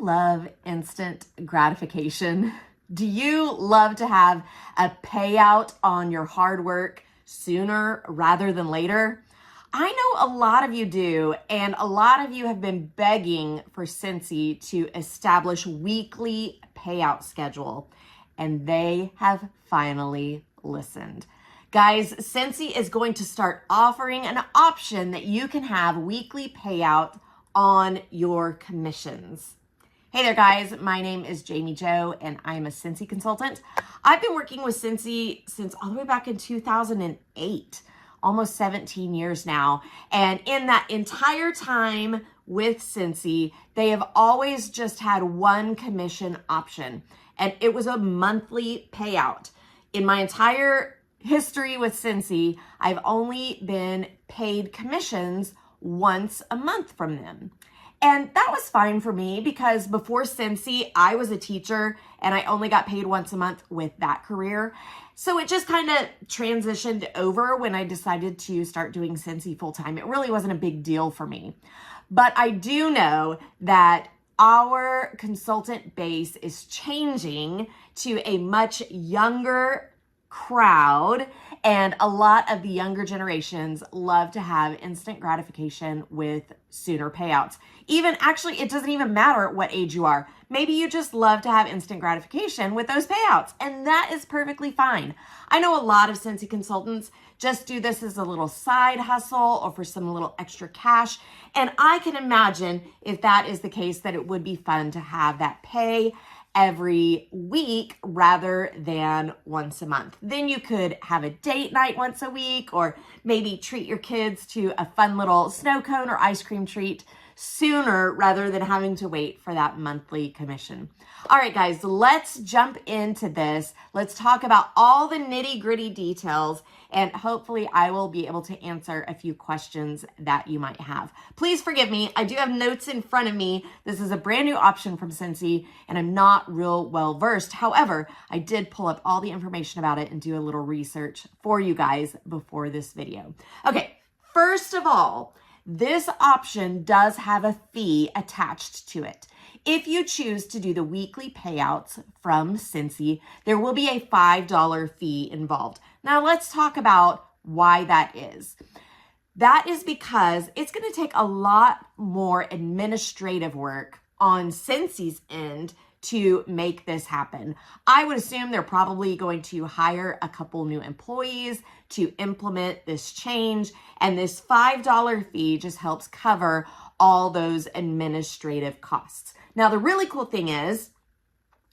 love instant gratification? Do you love to have a payout on your hard work sooner rather than later? I know a lot of you do, and a lot of you have been begging for Scentsy to establish weekly payout schedule, and they have finally listened. Guys, Scentsy is going to start offering an option that you can have weekly payout on your commissions. Hey there guys, my name is Jami Jo and I'm a Scentsy consultant. I've been working with Scentsy since all the way back in 2008, almost 17 years now. And in that entire time with Scentsy, they have always just had one commission option, and it was a monthly payout. In my entire history with Scentsy, I've only been paid commissions once a month from them. And that was fine for me because before Scentsy, I was a teacher and I only got paid once a month with that career. So it just kind of transitioned over when I decided to start doing Scentsy full time. It really wasn't a big deal for me. But I do know that our consultant base is changing to a much younger crowd, and a lot of the younger generations love to have instant gratification with sooner payouts. Even actually, it doesn't even matter what age you are. Maybe you just love to have instant gratification with those payouts, and that is perfectly fine. I know a lot of Scentsy consultants just do this as a little side hustle or for some little extra cash, and I can imagine if that is the case that it would be fun to have that pay every week rather than once a month. Then you could have a date night once a week, or maybe treat your kids to a fun little snow cone or ice cream treat sooner rather than having to wait for that monthly commission. All right, guys, let's jump into this. Let's talk about all the nitty-gritty details, and hopefully I will be able to answer a few questions that you might have. Please forgive me. I do have notes in front of me. This is a brand new option from Scentsy, and I'm not real well versed. However, I did pull up all the information about it and do a little research for you guys before this video. Okay, first of all, this option does have a fee attached to it. If you choose to do the weekly payouts from Scentsy, there will be a $5 fee involved. Now let's talk about why that is. That is because it's going to take a lot more administrative work on Scentsy's end to make this happen. I would assume they're probably going to hire a couple new employees to implement this change, and this $5 fee just helps cover all those administrative costs. Now, the really cool thing is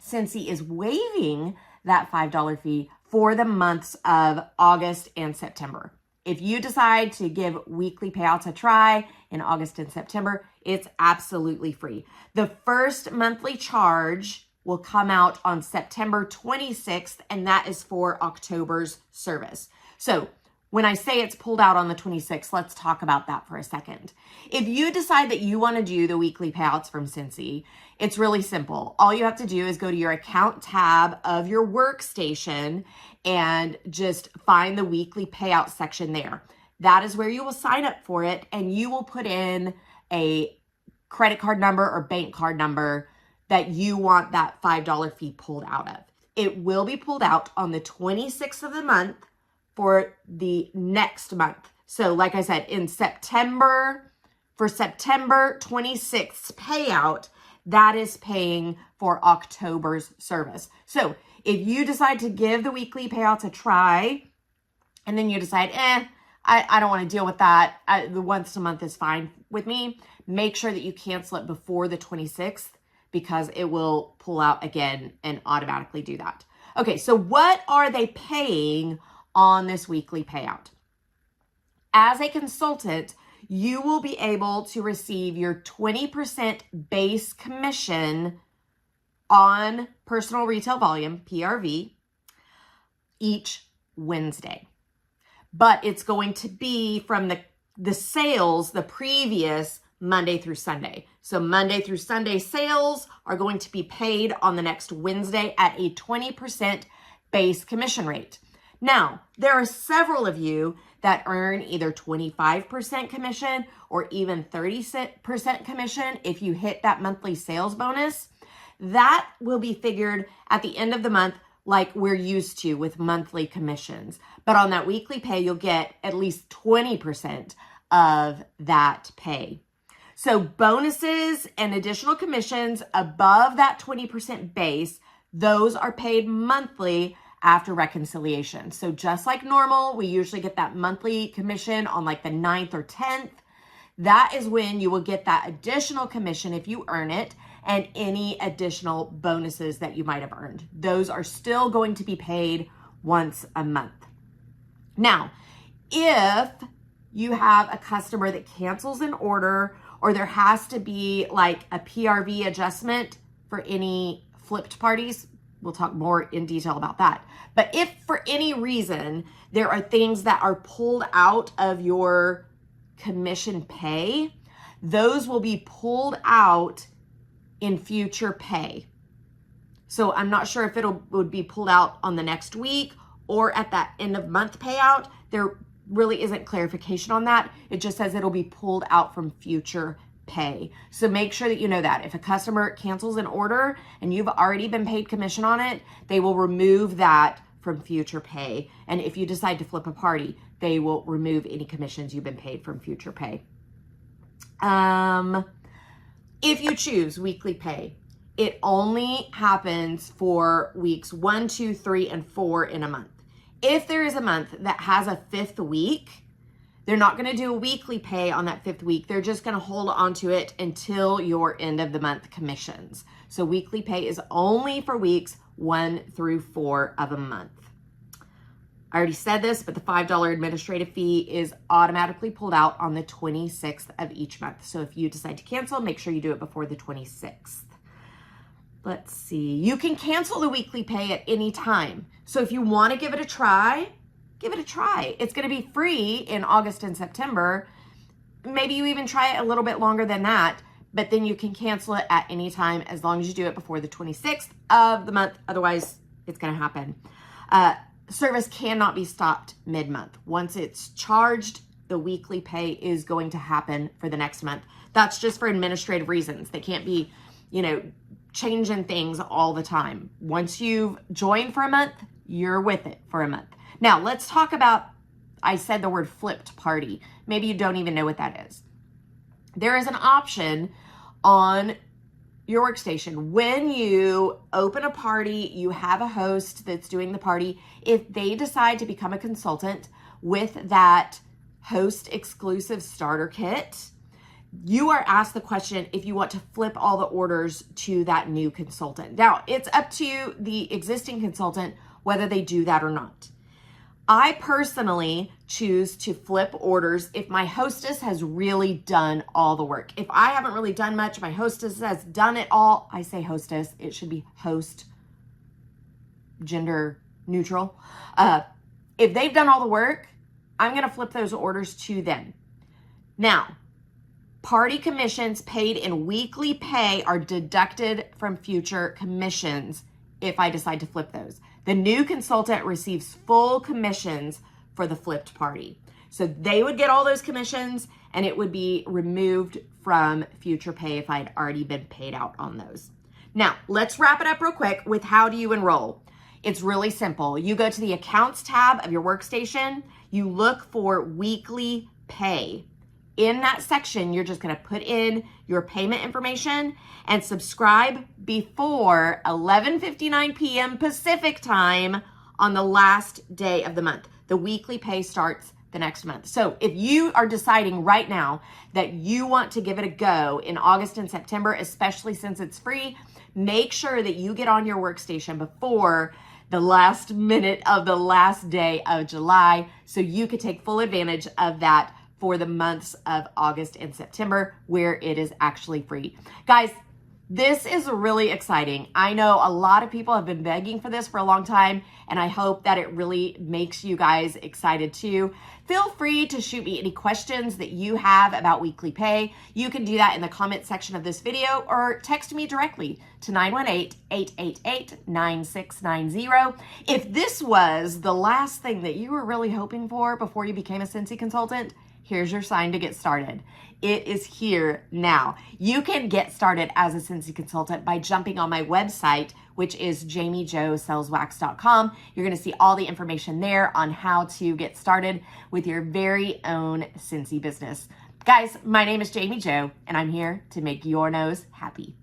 Scentsy is waiving that $5 fee for the months of August and September. If you decide to give weekly payouts a try in August and September, it's absolutely free. The first monthly charge will come out on September 26th, and that is for October's service. So when I say it's pulled out on the 26th, let's talk about that for a second. If you decide that you want to do the weekly payouts from Scentsy, it's really simple. All you have to do is go to your account tab of your workstation and just find the weekly payout section there. That is where you will sign up for it, and you will put in a credit card number or bank card number that you want that $5 fee pulled out of. It will be pulled out on the 26th of the month for the next month. So like I said, in September, for September 26th payout, that is paying for October's service. So if you decide to give the weekly payouts a try, and then you decide, I don't want to deal with that, the once a month is fine with me, make sure that you cancel it before the 26th, because it will pull out again and automatically do that. Okay, so what are they paying on this weekly payout? As a consultant, you will be able to receive your 20% base commission on personal retail volume, PRV, each Wednesday. But it's going to be from the sales the previous Monday through Sunday. So Monday through Sunday sales are going to be paid on the next Wednesday at a 20% base commission rate. Now, there are several of you that earn either 25% commission or even 30% commission if you hit that monthly sales bonus. That will be figured at the end of the month like we're used to with monthly commissions. But on that weekly pay, you'll get at least 20% of that pay. So bonuses and additional commissions above that 20% base, those are paid monthly after reconciliation. So just like normal, we usually get that monthly commission on like the 9th or 10th. That is when you will get that additional commission if you earn it, and any additional bonuses that you might have earned. Those are still going to be paid once a month. Now, if you have a customer that cancels an order, or there has to be like a PRV adjustment for any flipped parties, we'll talk more in detail about that. But if for any reason there are things that are pulled out of your commission pay, those will be pulled out in future pay. So I'm not sure if would be pulled out on the next week or at that end of month payout. There really isn't clarification on that. It just says it'll be pulled out from future pay. So make sure that you know that. If a customer cancels an order and you've already been paid commission on it, they will remove that from future pay. And if you decide to flip a party, they will remove any commissions you've been paid from future pay. If you choose weekly pay, it only happens for weeks 1, 2, 3, and 4 in a month. If there is a month that has a 5th week, they're not going to do a weekly pay on that 5th week. They're just going to hold on to it until your end of the month commissions. So weekly pay is only for weeks 1 through 4 of a month. I already said this, but the $5 administrative fee is automatically pulled out on the 26th of each month. So if you decide to cancel, make sure you do it before the 26th. Let's see. You can cancel the weekly pay at any time. So if you want to give it a try, give it a try. It's going to be free in August and September. Maybe you even try it a little bit longer than that, but then you can cancel it at any time as long as you do it before the 26th of the month. Otherwise, it's going to happen. Service cannot be stopped mid-month. Once it's charged, the weekly pay is going to happen for the next month. That's just for administrative reasons. They can't be, changing things all the time. Once you've joined for a month, you're with it for a month. Now, let's talk about, I said the word flipped party. Maybe you don't even know what that is. There is an option on your workstation. When you open a party, you have a host that's doing the party. If they decide to become a consultant with that host exclusive starter kit, you are asked the question if you want to flip all the orders to that new consultant. Now, it's up to the existing consultant whether they do that or not. I personally choose to flip orders if my hostess has really done all the work. If I haven't really done much, my hostess has done it all. I say hostess, it should be host, gender neutral. If they've done all the work, I'm going to flip those orders to them. Now, party commissions paid in weekly pay are deducted from future commissions if I decide to flip those. The new consultant receives full commissions for the flipped party. So they would get all those commissions and it would be removed from future pay if I'd already been paid out on those. Now, let's wrap it up real quick with how do you enroll? It's really simple. You go to the accounts tab of your workstation, you look for weekly pay. In that section, you're just going to put in your payment information and subscribe before 11:59 p.m. Pacific time on the last day of the month. The weekly pay starts the next month. So if you are deciding right now that you want to give it a go in August and September, especially since it's free, make sure that you get on your workstation before the last minute of the last day of July so you could take full advantage of that for the months of August and September where it is actually free. Guys, This is really exciting. I know a lot of people have been begging for this for a long time, and I hope that it really makes you guys excited too. Feel free to shoot me any questions that you have about Weekly Pay. You can do that in the comment section of this video or text me directly to 918-888-9690. If this was the last thing that you were really hoping for before you became a Scentsy consultant, here's your sign to get started. It is here now. You can get started as a Scentsy consultant by jumping on my website, which is JamiJoSellsWax.com. You're going to see all the information there on how to get started with your very own Scentsy business. Guys, my name is Jami Jo, and I'm here to make your nose happy.